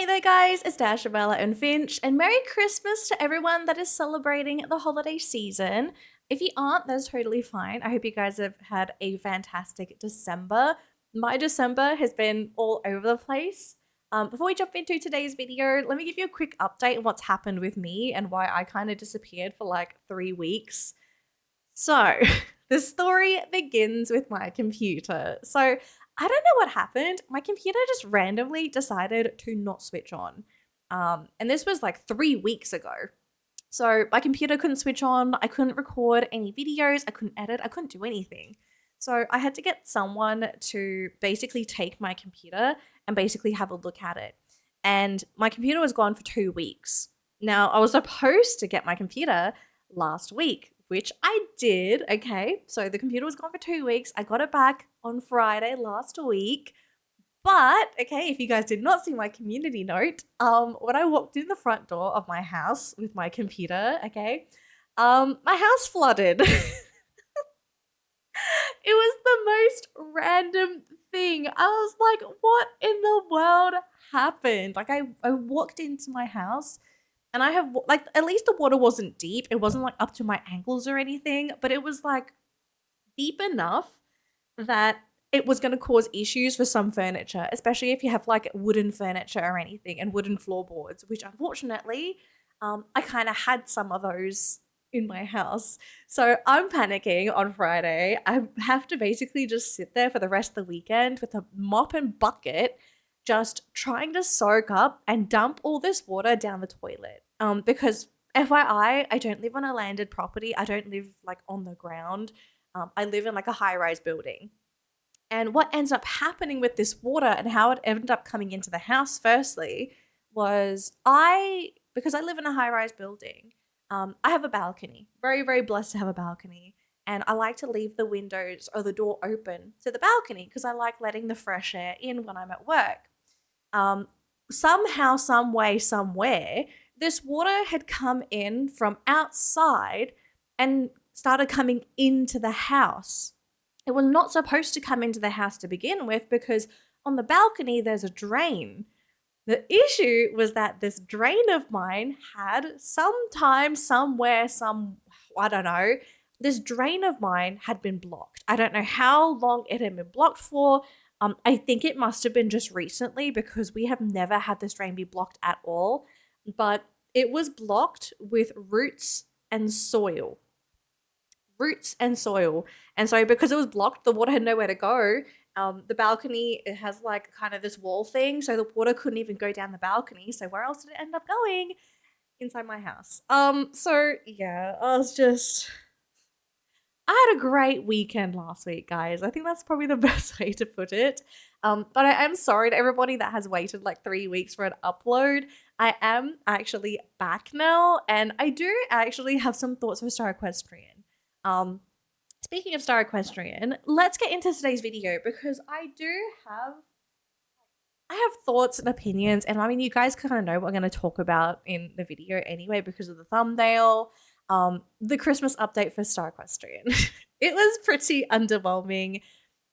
Hey there guys, it's Dashabella and Finch, and Merry Christmas to everyone that is celebrating the holiday season. If you aren't, that's totally fine. I hope you guys have had a fantastic December. My December has been all over the place. Before we jump into today's video, let me give you a quick update on what's happened with me and why I kind of disappeared for like 3 weeks. So, the story begins with my computer. So, I don't know what happened. My computer just randomly decided to not switch on. And this was like 3 weeks ago. So, my computer couldn't switch on. I couldn't record any videos. I couldn't edit. I couldn't do anything. So, I had to get someone to basically take my computer and basically have a look at it. And my computer was gone for 2 weeks. Now, I was supposed to get my computer last week, which I did. Okay, so the computer was gone for 2 weeks. I got it back on Friday last week. But okay, if you guys did not see my community note, when I walked in the front door of my house with my computer, okay, my house flooded. It was the most random thing. I was like, what in the world happened? Like I walked into my house and I have like at least the water wasn't deep. It wasn't like up to my ankles or anything, but it was like deep enough that it was going to cause issues for some furniture, especially if you have like wooden furniture or anything and wooden floorboards, which unfortunately, I kind of had some of those in my house. So I'm panicking on Friday. I have to basically just sit there for the rest of the weekend with a mop and bucket, just trying to soak up and dump all this water down the toilet. Because FYI, I don't live on a landed property. I don't live like on the ground. I live in like a high-rise building. And what ends up happening with this water and how it ended up coming into the house, firstly, was because I live in a high-rise building, I have a balcony. Very, very blessed to have a balcony. And I like to leave the windows or the door open to the balcony because I like letting the fresh air in when I'm at work. Somehow, some way, somewhere, this water had come in from outside and started coming into the house. It was not supposed to come into the house to begin with because on the balcony there's a drain. The issue was that this drain of mine had sometime, somewhere, I don't know, this drain of mine had been blocked. I don't know how long it had been blocked for. I think it must have been just recently because we have never had this drain be blocked at all. But it was blocked with roots and soil. Roots and soil. And so because it was blocked, the water had nowhere to go. The balcony, it has like kind of this wall thing, so the water couldn't even go down the balcony. So where else did it end up going? Inside my house. So yeah, I had a great weekend last week, guys. I think that's probably the best way to put it. But I am sorry to everybody that has waited like 3 weeks for an upload. I am actually back now, and I do actually have some thoughts for Star Equestrian. Speaking of Star Equestrian, let's get into today's video because I have thoughts and opinions, and I mean, you guys kind of know what I'm going to talk about in the video anyway because of the thumbnail. The Christmas update for Star Equestrian. It was pretty underwhelming.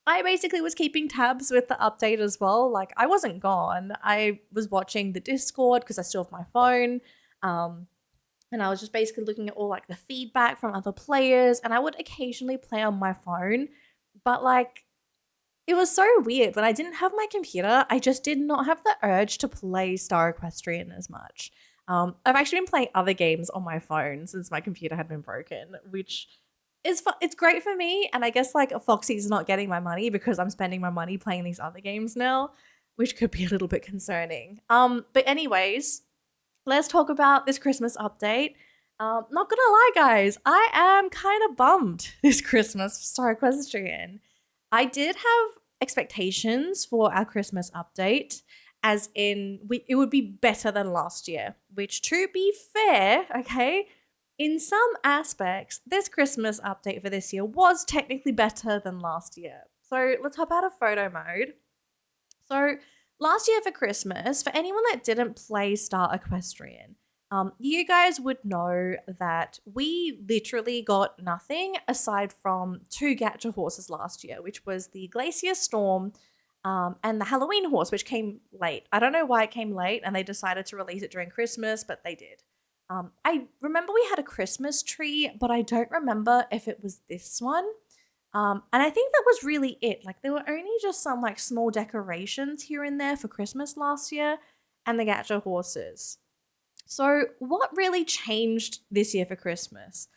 I basically was keeping tabs with the update as well. Like, I wasn't gone. I was watching the Discord because I still have my phone. And I was just basically looking at all like the feedback from other players, and I would occasionally play on my phone, but like it was so weird. When I didn't have my computer, I just did not have the urge to play Star Equestrian as much. I've actually been playing other games on my phone since my computer had been broken, which it's great for me. And I guess like Foxy's not getting my money because I'm spending my money playing these other games now, which could be a little bit concerning. But anyways, let's talk about this Christmas update. Not gonna lie, guys, I am kind of bummed this Christmas for Star Equestrian. I did have expectations for our Christmas update, as in it would be better than last year, which to be fair, okay, in some aspects, this Christmas update for this year was technically better than last year. So let's hop out of photo mode. So last year for Christmas, for anyone that didn't play Star Equestrian, you guys would know that we literally got nothing aside from two Gacha horses last year, which was the Glacier Storm and the Halloween horse, which came late. I don't know why it came late and they decided to release it during Christmas, but they did. I remember we had a Christmas tree, but I don't remember if it was this one. And I think that was really it. Like there were only just some like small decorations here and there for Christmas last year and the Gacha horses. So what really changed this year for Christmas?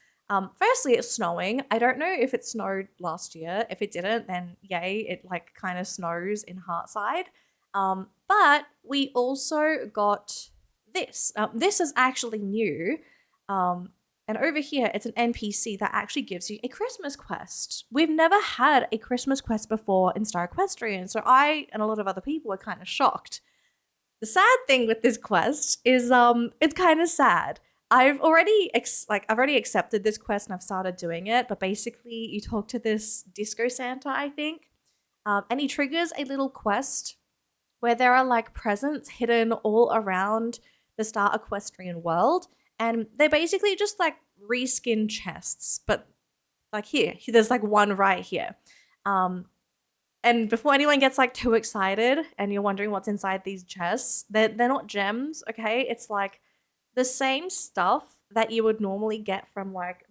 Firstly, it's snowing. I don't know if it snowed last year. If it didn't, then yay, it like kind of snows in Heartside. But we also got this. This is actually new. And over here, it's an NPC that actually gives you a Christmas quest. We've never had a Christmas quest before in Star Equestrian, so I and a lot of other people were kind of shocked. The sad thing with this quest is it's kind of sad. I've already accepted this quest and I've started doing it, but basically you talk to this disco Santa, I think, and he triggers a little quest where there are like presents hidden all around the Star Equestrian world, and they're basically just like reskin chests, but like here there's like one right here. And before anyone gets like too excited and you're wondering what's inside these chests, they're not gems, okay? It's like the same stuff that you would normally get from like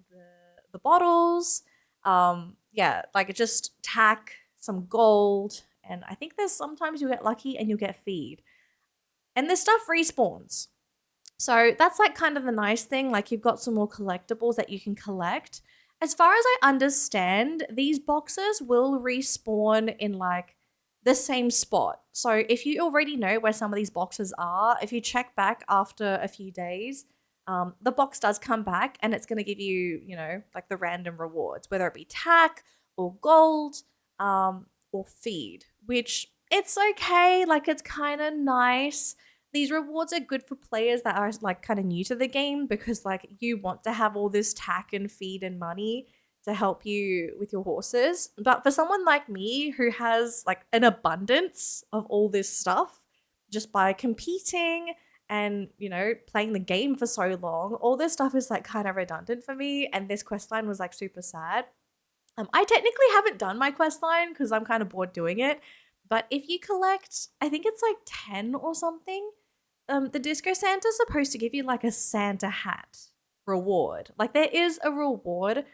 the bottles. Yeah, like just tack, some gold, and I think there's sometimes you get lucky and you get feed. And this stuff respawns. So that's like kind of the nice thing. Like you've got some more collectibles that you can collect. As far as I understand, these boxes will respawn in like the same spot. So if you already know where some of these boxes are, if you check back after a few days, the box does come back and it's going to give you, you know, like the random rewards, whether it be tack or gold or feed, which it's okay. Like it's kind of nice. These rewards are good for players that are like kind of new to the game because like you want to have all this tack and feed and money to help you with your horses. But for someone like me who has like an abundance of all this stuff just by competing and, you know, playing the game for so long, all this stuff is like kind of redundant for me. And this quest line was like super sad. I technically haven't done my quest line because I'm kind of bored doing it. But if you collect, I think it's like 10 or something, the Disco Santa's supposed to give you like a Santa hat reward. Like there is a reward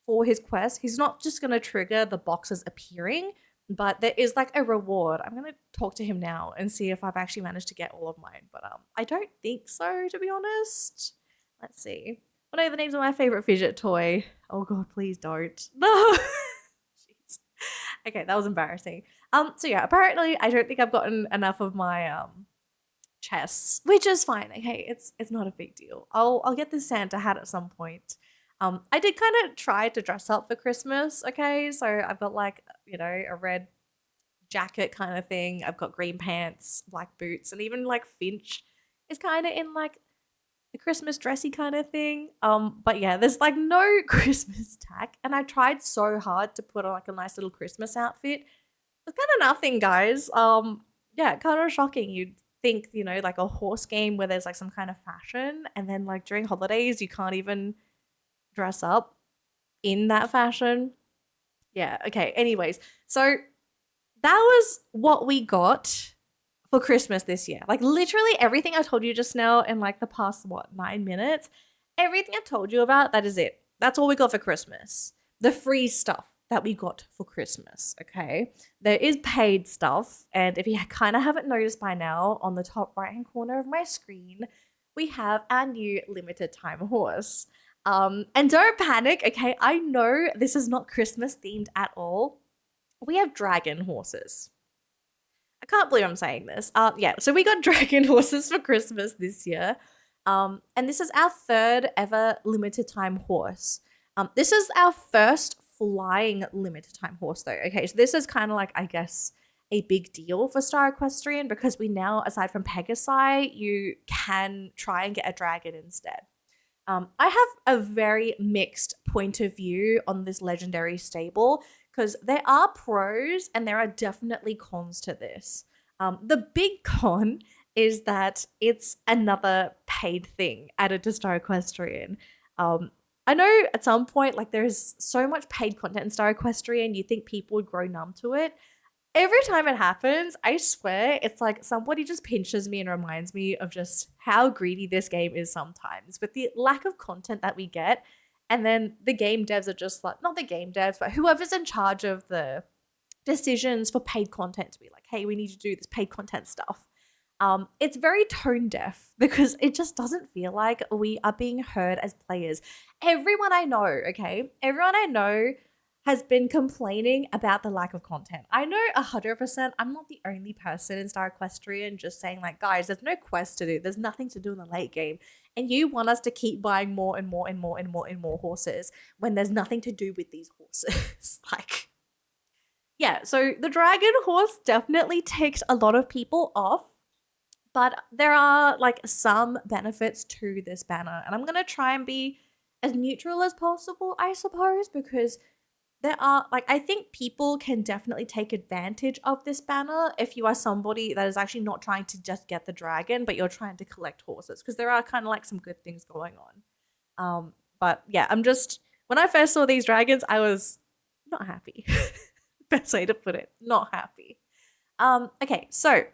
for his quest. He's not just going to trigger the boxes appearing, but there is like a reward. I'm going to talk to him now and see if I've actually managed to get all of mine. But I don't think so, to be honest. Let's see. What are the names of my favorite fidget toy? Oh god, please don't. No. Jeez. Okay, that was embarrassing. So yeah, apparently I don't think I've gotten enough of my chests, which is fine. Okay, it's not a big deal. I'll get the Santa hat at some point. I did kind of try to dress up for Christmas. Okay, so I've got like, you know, a red jacket kind of thing. I've got green pants, black boots, and even like Finch is kind of in like the Christmas dressy kind of thing. But yeah, there's like no Christmas tack, and I tried so hard to put on like a nice little Christmas outfit. It's kind of nothing, guys. Yeah, kind of shocking. You'd think, you know, like a horse game where there's like some kind of fashion, and then like during holidays you can't even dress up in that fashion. Yeah, okay. Anyways, so that was what we got for Christmas this year. Like literally everything I told you just now in like the past, what, 9 minutes, everything I've told you about, that is it. That's all we got for Christmas. The free stuff that we got for Christmas, okay? There is paid stuff, and if you kind of haven't noticed by now, on the top right-hand corner of my screen, we have our new limited time horse. And don't panic, okay? I know this is not Christmas themed at all. We have dragon horses. I can't believe I'm saying this. Yeah, so we got dragon horses for Christmas this year. And this is our third ever limited time horse. This is our first flying limited time horse though. Okay, so this is kind of like, I guess, a big deal for Star Equestrian because we now, aside from Pegasi, you can try and get a dragon instead. I have a very mixed point of view on this legendary stable because there are pros and there are definitely cons to this. The big con is that it's another paid thing added to Star Equestrian. I know at some point, like there's so much paid content in Star Equestrian, you think people would grow numb to it. Every time it happens, I swear it's like somebody just pinches me and reminds me of just how greedy this game is sometimes with the lack of content that we get. And then the game devs are just like, not the game devs, but whoever's in charge of the decisions for paid content to be like, hey, we need to do this paid content stuff. It's very tone deaf because it just doesn't feel like we are being heard as players. Everyone I know, okay, everyone I know has been complaining about the lack of content. I know 100% I'm not the only person in Star Equestrian just saying like, guys, there's no quest to do. There's nothing to do in the late game. And you want us to keep buying more and more and more and more and more horses when there's nothing to do with these horses. Like, yeah, so the dragon horse definitely ticked a lot of people off, but there are like some benefits to this banner. And I'm going to try and be as neutral as possible, I suppose, because there are like, I think people can definitely take advantage of this banner if you are somebody that is actually not trying to just get the dragon, but you're trying to collect horses, because there are kind of like some good things going on. But yeah, when I first saw these dragons, I was not happy. Best way to put it, not happy. Okay, so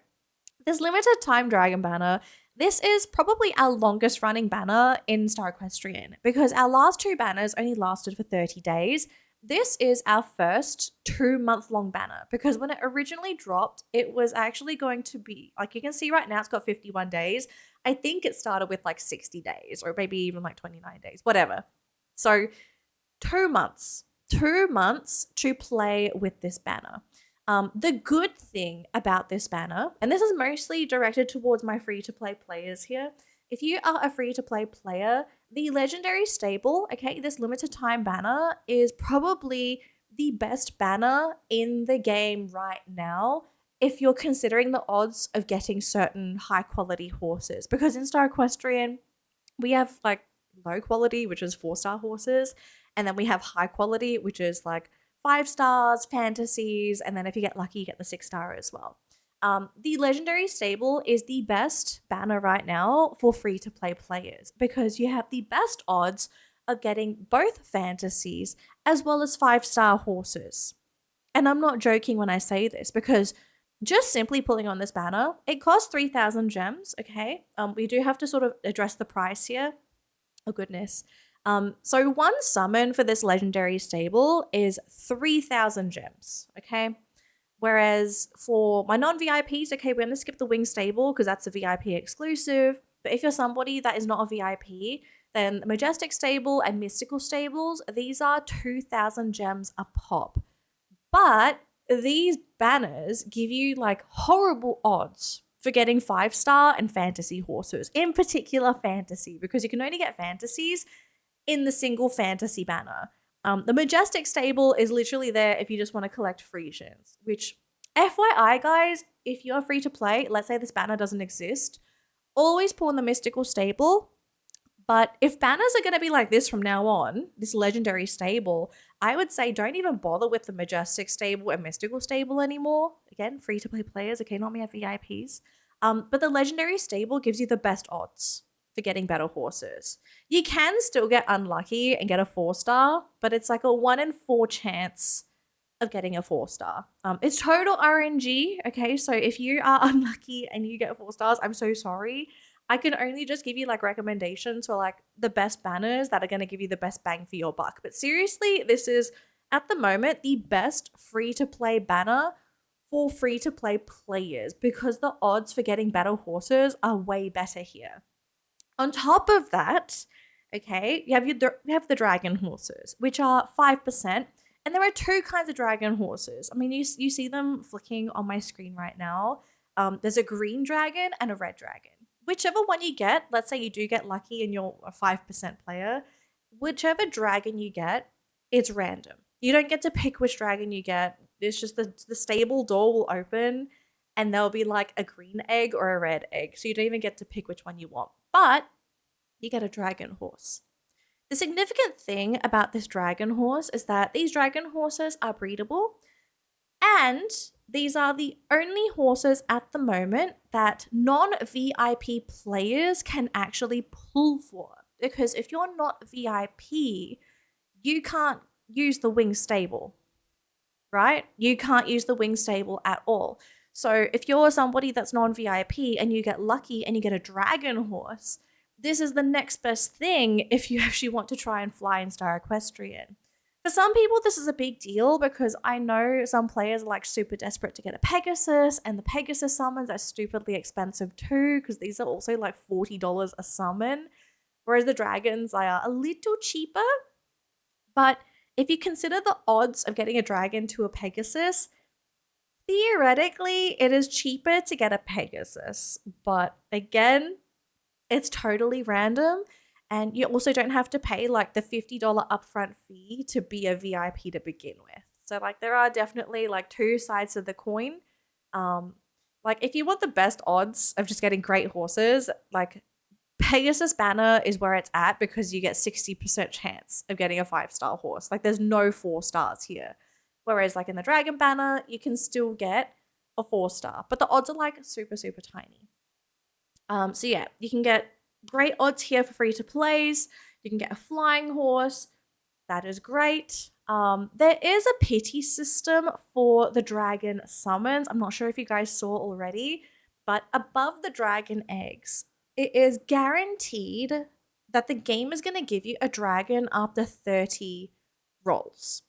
this limited time dragon banner, this is probably our longest running banner in Star Equestrian because our last two banners only lasted for 30 days. This is our first 2-month long banner because when it originally dropped, it was actually going to be, like you can see right now, it's got 51 days. I think it started with like 60 days or maybe even like 29 days, whatever. So 2 months. 2 months to play with this banner. The good thing about this banner, and this is mostly directed towards my free-to-play players here, if you are a free-to-play player, the legendary stable, okay, this limited time banner is probably the best banner in the game right now if you're considering the odds of getting certain high-quality horses. Because in Star Equestrian, we have like low quality, which is 4-star horses, and then we have high quality, which is like 5 stars, fantasies, and then if you get lucky, you get the 6-star as well. The legendary stable is the best banner right now for free-to-play players because you have the best odds of getting both fantasies as well as 5-star horses. And I'm not joking when I say this because just simply pulling on this banner, it costs 3,000 gems, okay? We do have to sort of address the price here. Oh, goodness. So one summon for this legendary stable is 3,000 gems, okay? Whereas for my non-VIPs, okay, we're going to skip the wing stable because that's a VIP exclusive. But if you're somebody that is not a VIP, then Majestic stable and Mystical stables, these are 2,000 gems a pop. But these banners give you like horrible odds for getting 5-star and fantasy horses, in particular fantasy, because you can only get fantasies in the single fantasy banner. The Majestic stable is literally there if you just want to collect Frisians, which FYI guys, if you're free to play, let's say this banner doesn't exist, always pull in the Mystical stable. But if banners are going to be like this from now on, this legendary stable, I would say don't even bother with the Majestic stable and Mystical stable anymore. Again, free to play players, okay, not me at VIPs. But the legendary stable gives you the best odds for getting better horses. You can still get unlucky and get a 4-star, but it's like a 1 in 4 chance of getting a 4-star. It's total RNG, okay? So if you are unlucky and you get 4 stars, I'm so sorry. I can only just give you like recommendations for like the best banners that are going to give you the best bang for your buck. But seriously, this is at the moment the best free-to-play banner for free-to-play players because the odds for getting better horses are way better here. On top of that, okay, you have the dragon horses, which are 5%. And there are 2 kinds of dragon horses. I mean, you see them flicking on my screen right now. There's a green dragon and a red dragon. Whichever one you get, let's say you do get lucky and you're a 5% player, whichever dragon you get, it's random. You don't get to pick which dragon you get. It's just the stable door will open and there'll be like a green egg or a red egg. So you don't even get to pick which one you want. But you get a dragon horse. The significant thing about this dragon horse is that these dragon horses are breedable, and these are the only horses at the moment that non-VIP players can actually pull for. Because if you're not VIP, you can't use the wing stable. right? You can't use the wing stable at all. So if you're somebody that's non-VIP and you get lucky and you get a dragon horse, this is the next best thing if you actually want to try and fly in Star Equestrian. For some people, this is a big deal because I know some players are like super desperate to get a Pegasus, and the Pegasus summons are stupidly expensive too because these are also like $40 a summon, whereas the dragons are a little cheaper. But if you consider the odds of getting a dragon to a Pegasus, theoretically, it is cheaper to get a Pegasus. But again, it's totally random. And you also don't have to pay like the $50 upfront fee to be a VIP to begin with. So like there are definitely like two sides of the coin. Like if you want the best odds of just getting great horses, like Pegasus Banner is where it's at because you get 60% chance of getting a 5-star horse. Like there's no 4 stars here. Whereas like in the Dragon Banner, you can still get a 4-star, but the odds are like super, super tiny. So yeah, you can get great odds here for free to plays. You can get a flying horse. That is great. There is a pity system for the dragon summons. I'm not sure if you guys saw already, but above the dragon eggs, it is guaranteed that the game is going to give you a dragon after 30 rolls.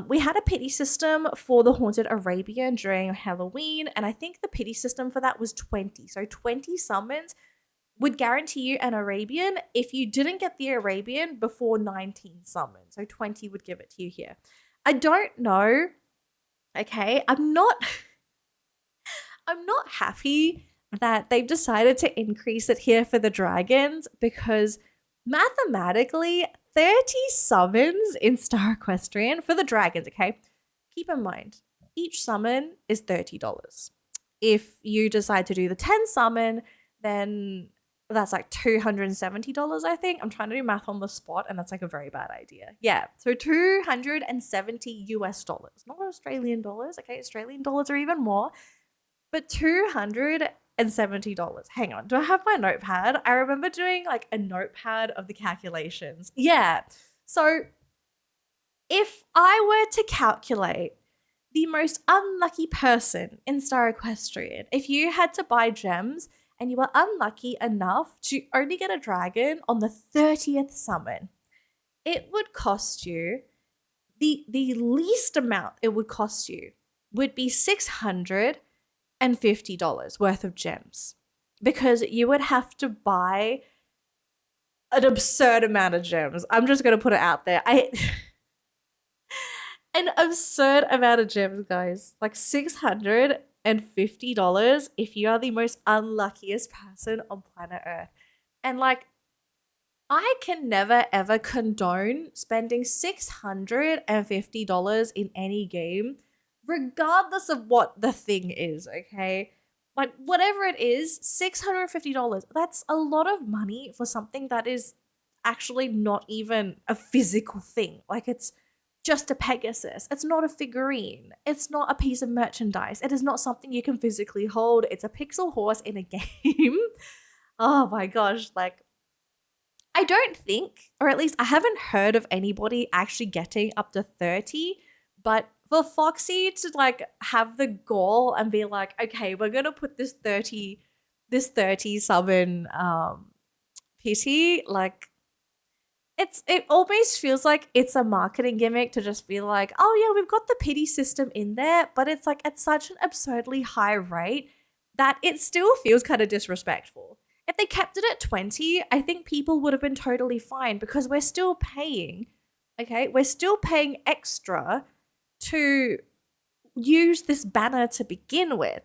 We had a pity system for the Haunted Arabian during Halloween, and I think the pity system for that was 20. So 20 summons would guarantee you an Arabian if you didn't get the Arabian before 19 summons. So 20 would give it to you here. I don't know. Okay, I'm not happy that they've decided to increase it here for the dragons because mathematically 30 summons in Star Equestrian for the dragons, okay? Keep in mind, each summon is $30. If you decide to do the 10 summon, then that's like $270, I think. I'm trying to do math on the spot, and that's like a very bad idea. Yeah, so $270 US, not Australian dollars. Okay, Australian dollars are even more, but $270. Hang on, do I have my notepad? I remember doing like a notepad of the calculations. Yeah, so if I were to calculate the most unlucky person in Star Equestrian, if you had to buy gems and you were unlucky enough to only get a dragon on the 30th summon, it would cost you, the least amount it would cost you would be $650 worth of gems, because you would have to buy an absurd amount of gems. I'm just going to put it out there. An absurd amount of gems, guys. Like $650 if you are the most unluckiest person on planet Earth. And like, I can never ever condone spending $650 in any game, regardless of what the thing is, okay? Like, whatever it is, $650, that's a lot of money for something that is actually not even a physical thing. Like, it's just a Pegasus. It's not a figurine. It's not a piece of merchandise. It is not something you can physically hold. It's a pixel horse in a game. Oh my gosh, like, I don't think, or at least I haven't heard of anybody actually getting up to 30, but for Foxy to like have the goal and be like, okay, we're gonna put this 30 summon pity, like, it almost feels like it's a marketing gimmick to just be like, oh yeah, we've got the pity system in there, but it's like at such an absurdly high rate that it still feels kind of disrespectful. If they kept it at 20, I think people would have been totally fine, because we're still paying, okay? We're still paying extra to use this banner to begin with,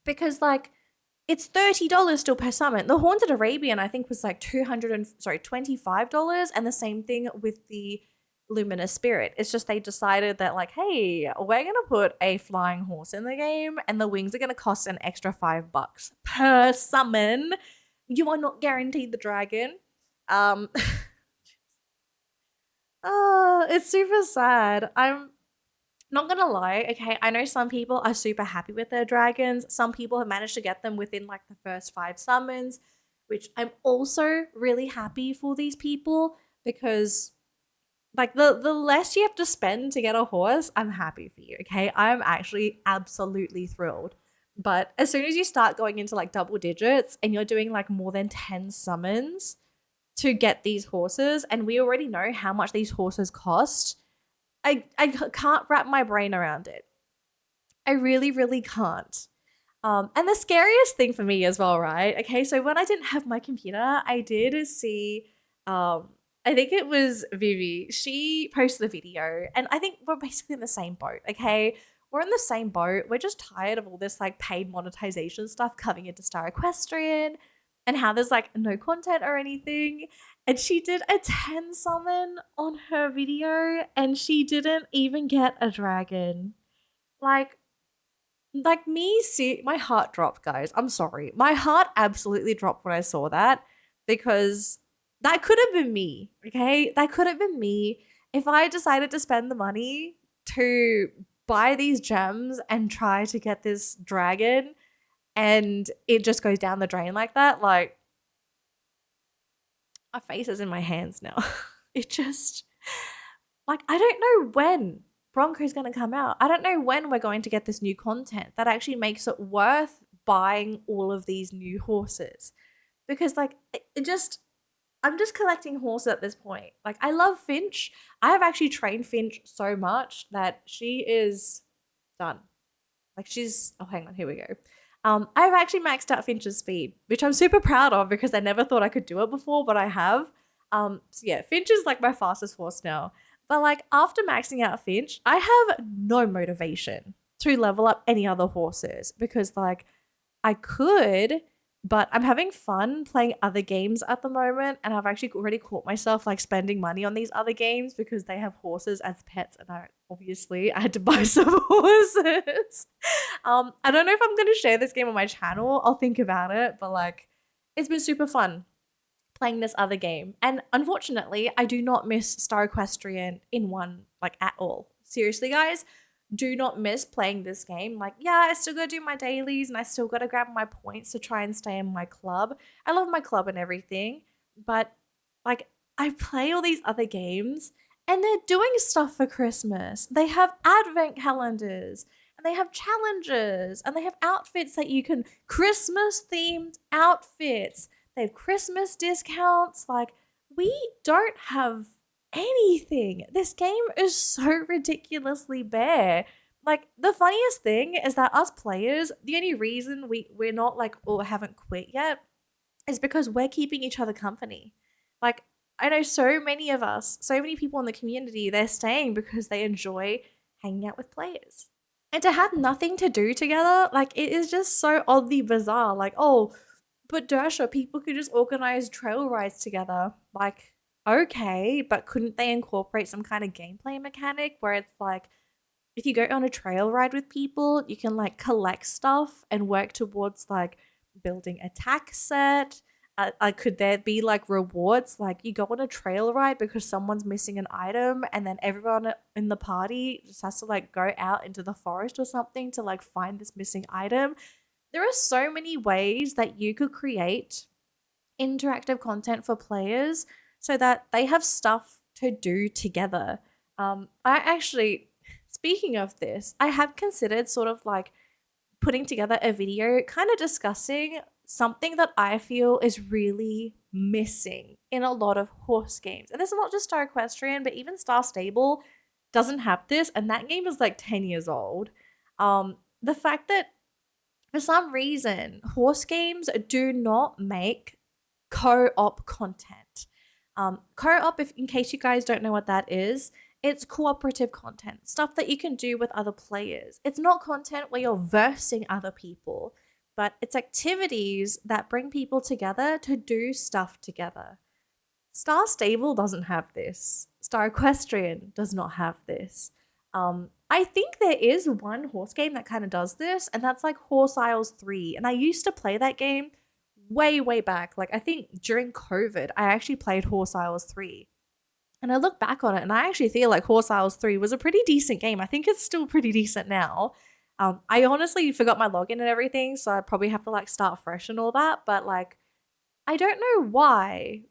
because like, it's $30 still per summon. The Haunted Arabian, I think, was like $25, and the same thing with the Luminous Spirit. It's just they decided that like, hey, we're gonna put a flying horse in the game, and the wings are gonna cost an extra $5 per summon. You are not guaranteed the dragon. It's super sad. I'm not gonna lie, okay, I know some people are super happy with their dragons. Some people have managed to get them within like the first 5 summons, which I'm also really happy for these people, because Like the less you have to spend to get a horse, I'm happy for you. Okay. I'm actually absolutely thrilled. But as soon as you start going into like double digits and you're doing like more than 10 summons to get these horses, and we already know how much these horses cost, I can't wrap my brain around it. I really, really can't. And the scariest thing for me as well, right? Okay, so when I didn't have my computer, I did see, I think it was Vivi. She posted a video, and I think we're basically in the same boat. Okay, we're in the same boat. We're just tired of all this like paid monetization stuff coming into Star Equestrian, and how there's like no content or anything. And she did a 10 summon on her video, and she didn't even get a dragon. Like, me, see, my heart dropped, guys. I'm sorry. My heart absolutely dropped when I saw that, because that could have been me, okay? That could have been me if I decided to spend the money to buy these gems and try to get this dragon, and it just goes down the drain like that. Like, my face is in my hands now. It just, like, I don't know when Bronco's going to come out. I don't know when we're going to get this new content that actually makes it worth buying all of these new horses. Because, like, I'm just collecting horses at this point. Like, I love Finch. I have actually trained Finch so much that she is done. Like, oh, hang on, here we go. I've actually maxed out Finch's speed, which I'm super proud of because I never thought I could do it before, but I have. So yeah, Finch is like my fastest horse now. But like after maxing out Finch, I have no motivation to level up any other horses because like I could, but I'm having fun playing other games at the moment, and I've actually already caught myself like spending money on these other games because they have horses as pets, and I had to buy some horses. I don't know if I'm going to share this game on my channel. I'll think about it, but like it's been super fun playing this other game. And unfortunately, I do not miss Star Equestrian in one like at all. Seriously, guys, do not miss playing this game. Like, yeah, I still gotta do my dailies and I still gotta grab my points to try and stay in my club. I love my club and everything, but like I play all these other games and they're doing stuff for Christmas. They have advent calendars and they have challenges and they have outfits that you can, Christmas themed outfits. They have Christmas discounts. Like, we don't have anything. This game is so ridiculously bare. Like, the funniest thing is that us players, the only reason we're not like, or haven't quit yet is because we're keeping each other company. Like, I know so many of us, so many people in the community, they're staying because they enjoy hanging out with players. And to have nothing to do together, like, it is just so oddly bizarre. Like, oh, but Dasha, people could just organize trail rides together. Like, okay, but couldn't they incorporate some kind of gameplay mechanic where it's like, if you go on a trail ride with people, you can like collect stuff and work towards like building a tack set. Could there be like rewards? Like you go on a trail ride because someone's missing an item, and then everyone in the party just has to like go out into the forest or something to like find this missing item. There are so many ways that you could create interactive content for players so that they have stuff to do together. I actually, speaking of this, I have considered sort of like putting together a video kind of discussing something that I feel is really missing in a lot of horse games. And this is not just Star Equestrian, but even Star Stable doesn't have this, and that game is like 10 years old. The fact that for some reason, horse games do not make co-op content. Co-op, if in case you guys don't know what that is, it's cooperative content, stuff that you can do with other players. It's not content where you're versing other people, but it's activities that bring people together to do stuff together. Star Stable doesn't have this. Star Equestrian does not have this. I think there is one horse game that kind of does this, and that's like Horse Isles 3. And I used to play that game way, way back. Like I think during COVID, I actually played Horse Isles 3. And I look back on it and I actually feel like Horse Isles 3 was a pretty decent game. I think it's still pretty decent now. I honestly forgot my login and everything, so I probably have to like start fresh and all that. But like, I don't know why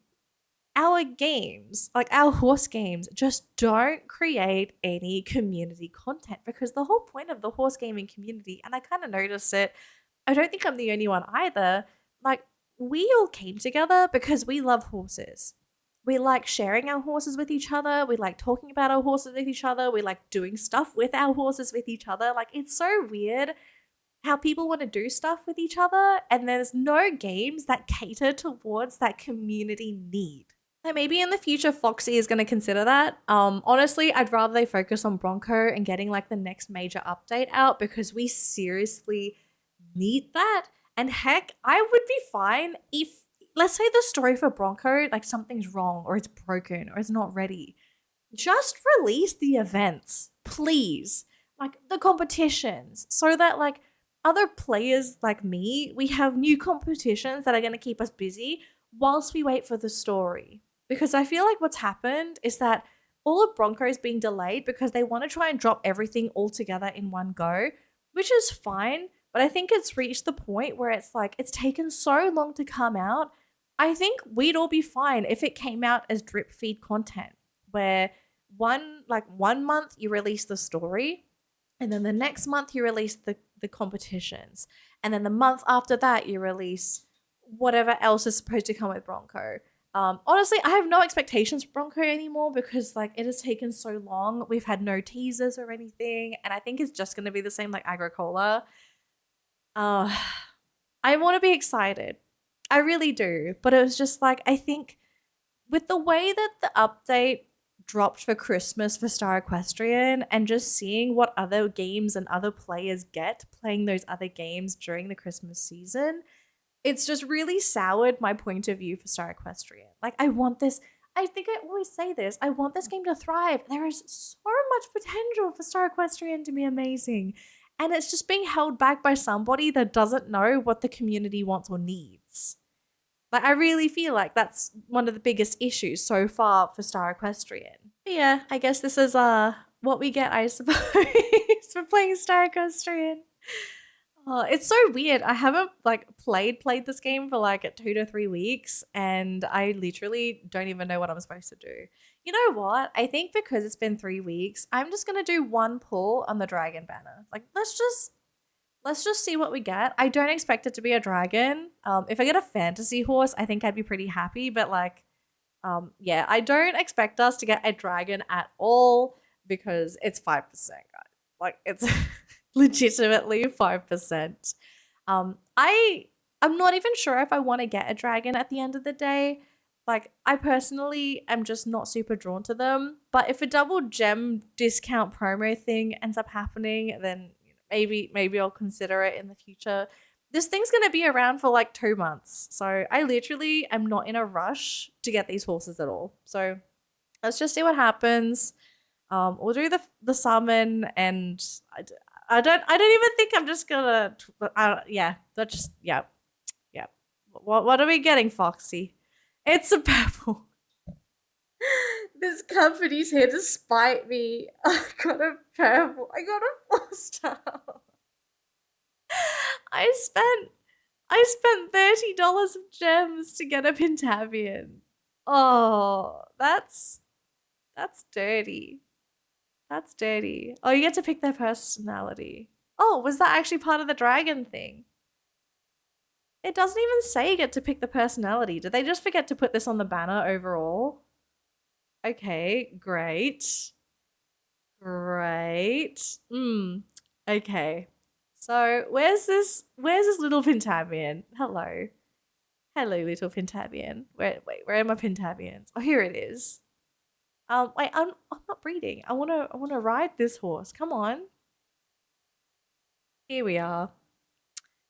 our games, like our horse games, just don't create any community content, because the whole point of the horse gaming community, and I kind of noticed it, I don't think I'm the only one either. Like, we all came together because we love horses. We like sharing our horses with each other. We like talking about our horses with each other. We like doing stuff with our horses with each other. Like, it's so weird how people want to do stuff with each other, and there's no games that cater towards that community need. Like, maybe in the future, Foxy is going to consider that. Honestly, I'd rather they focus on Bronco and getting like the next major update out, because we seriously need that. And heck, I would be fine if, let's say the story for Bronco, like something's wrong or it's broken or it's not ready. Just release the events, please. Like the competitions, so that like other players like me, we have new competitions that are going to keep us busy whilst we wait for the story. Because I feel like what's happened is that all of Bronco is being delayed because they want to try and drop everything all together in one go, which is fine. But I think it's reached the point where it's like, it's taken so long to come out. I think we'd all be fine if it came out as drip feed content, where one month you release the story, and then the next month you release the competitions, and then the month after that you release whatever else is supposed to come with Bronco. Honestly, I have no expectations for Bronco anymore, because like it has taken so long. We've had no teasers or anything, and I think it's just going to be the same like Agricola. I want to be excited. I really do. But it was just like, I think with the way that the update dropped for Christmas for Star Equestrian, and just seeing what other games and other players get playing those other games during the Christmas season, it's just really soured my point of view for Star Equestrian. Like, I want this. I think I always say this. I want this game to thrive. There is so much potential for Star Equestrian to be amazing. And it's just being held back by somebody that doesn't know what the community wants or needs. Like, I really feel like that's one of the biggest issues so far for Star Equestrian. But yeah, I guess this is what we get, I suppose, for playing Star Equestrian. Oh, it's so weird. I haven't like played this game for like 2 to 3 weeks, and I literally don't even know what I'm supposed to do. You know what? I think because it's been 3 weeks, I'm just gonna do one pull on the dragon banner. Like, let's just see what we get. I don't expect it to be a dragon. If I get a fantasy horse, I think I'd be pretty happy. But like, yeah, I don't expect us to get a dragon at all, because it's 5%, guys. Like, it's legitimately 5%. I'm not even sure if I want to get a dragon at the end of the day. Like, I personally am just not super drawn to them. But if a double gem discount promo thing ends up happening, then maybe I'll consider it in the future. This thing's going to be around for like 2 months. So I literally am not in a rush to get these horses at all. So let's just see what happens. We'll do the summon, and I don't even think I'm just gonna. Yeah. What are we getting, Foxy? It's a purple. This company's here to spite me. I got a purple. I got a 4-star. I spent $30 of gems to get a Pentavian. Oh, that's dirty. That's dirty. Oh, you get to pick their personality. Oh, was that actually part of the dragon thing? It doesn't even say you get to pick the personality. Did they just forget to put this on the banner overall? Okay, great. Great. Okay. So where's this little Pentavian? Hello. Hello, little Pentavian. Where are my Pentavians? Oh, here it is. Wait, I'm not breeding. I wanna ride this horse. Come on. Here we are.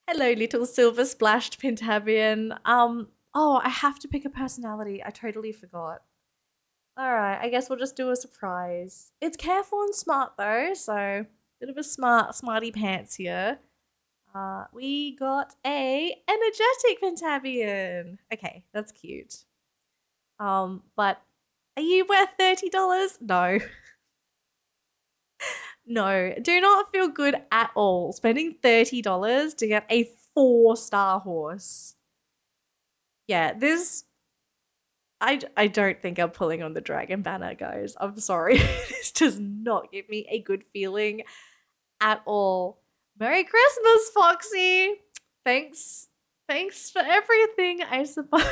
Hello, little silver splashed Pentavian. Oh, I have to pick a personality. I totally forgot. Alright, I guess we'll just do a surprise. It's careful and smart though, so bit of a smarty pants here. We got a energetic Pentavian. Okay, that's cute. But are you worth $30? No. No, do not feel good at all spending $30 to get a 4-star horse. Yeah, this I don't think I'm pulling on the dragon banner, guys. I'm sorry. This does not give me a good feeling at all. Merry Christmas, Foxy. Thanks. Thanks for everything, I suppose.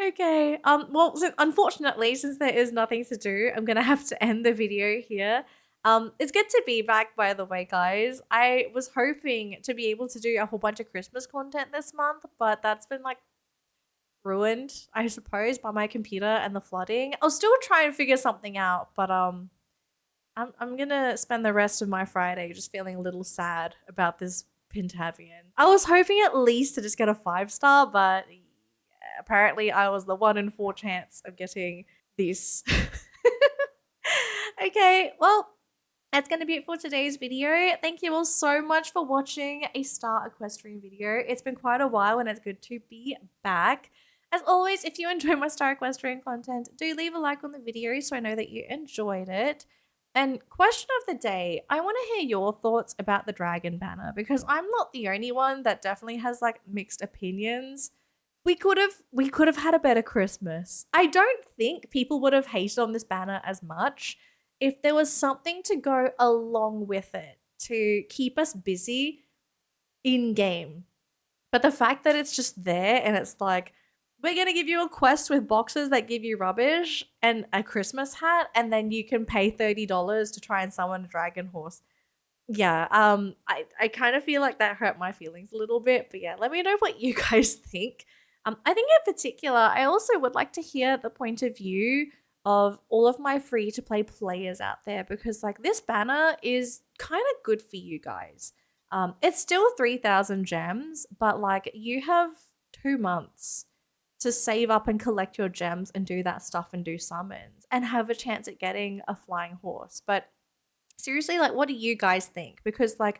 Okay. Well, unfortunately, since there is nothing to do, I'm gonna have to end the video here. It's good to be back, by the way, guys. I was hoping to be able to do a whole bunch of Christmas content this month, but that's been like ruined, I suppose, by my computer and the flooding. I'll still try and figure something out, but I'm gonna spend the rest of my Friday just feeling a little sad about this Pentavian. I was hoping at least to just get a 5-star, but yeah, apparently I was the 1 in 4 chance of getting this. Okay, well, that's going to be it for today's video. Thank you all so much for watching a Star Equestrian video. It's been quite a while and it's good to be back. As always, if you enjoy my Star Equestrian content, do leave a like on the video so I know that you enjoyed it. And question of the day, I want to hear your thoughts about the dragon banner because I'm not the only one that definitely has like mixed opinions. We could have had a better Christmas. I don't think people would have hated on this banner as much if there was something to go along with it to keep us busy in game. But the fact that it's just there and it's like, we're going to give you a quest with boxes that give you rubbish and a Christmas hat, and then you can pay $30 to try and summon a dragon horse. Yeah, I kind of feel like that hurt my feelings a little bit. But yeah, let me know what you guys think. I think in particular, I also would like to hear the point of view of all of my free-to-play players out there because like this banner is kind of good for you guys. It's still 3,000 gems, but like you have 2 months to save up and collect your gems and do that stuff and do summons and have a chance at getting a flying horse. But seriously, like, what do you guys think? Because like,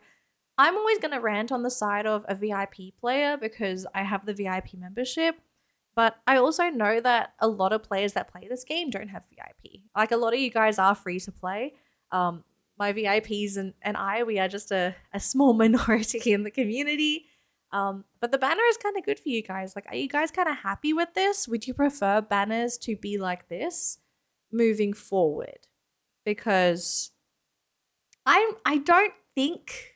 I'm always going to rant on the side of a VIP player because I have the VIP membership. But I also know that a lot of players that play this game don't have VIP. Like a lot of you guys are free to play. My VIPs and I, we are just a small minority in the community. But the banner is kind of good for you guys. Like, are you guys kind of happy with this? Would you prefer banners to be like this moving forward? Because I don't think,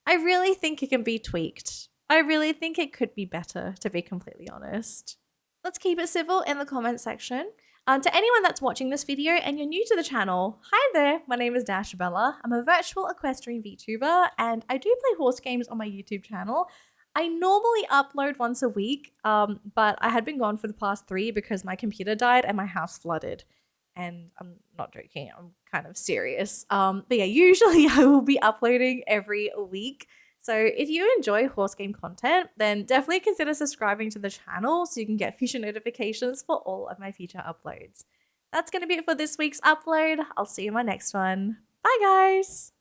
I really think it can be tweaked. I really think it could be better, to be completely honest. Let's keep it civil in the comment section. To anyone that's watching this video and you're new to the channel, hi there, my name is Dashabella. I'm a virtual equestrian VTuber and I do play horse games on my YouTube channel. I normally upload once a week, but I had been gone for the past 3 because my computer died and my house flooded. And I'm not joking, I'm kind of serious. But yeah, usually I will be uploading every week. So if you enjoy horse game content, then definitely consider subscribing to the channel so you can get future notifications for all of my future uploads. That's going to be it for this week's upload. I'll see you in my next one. Bye, guys!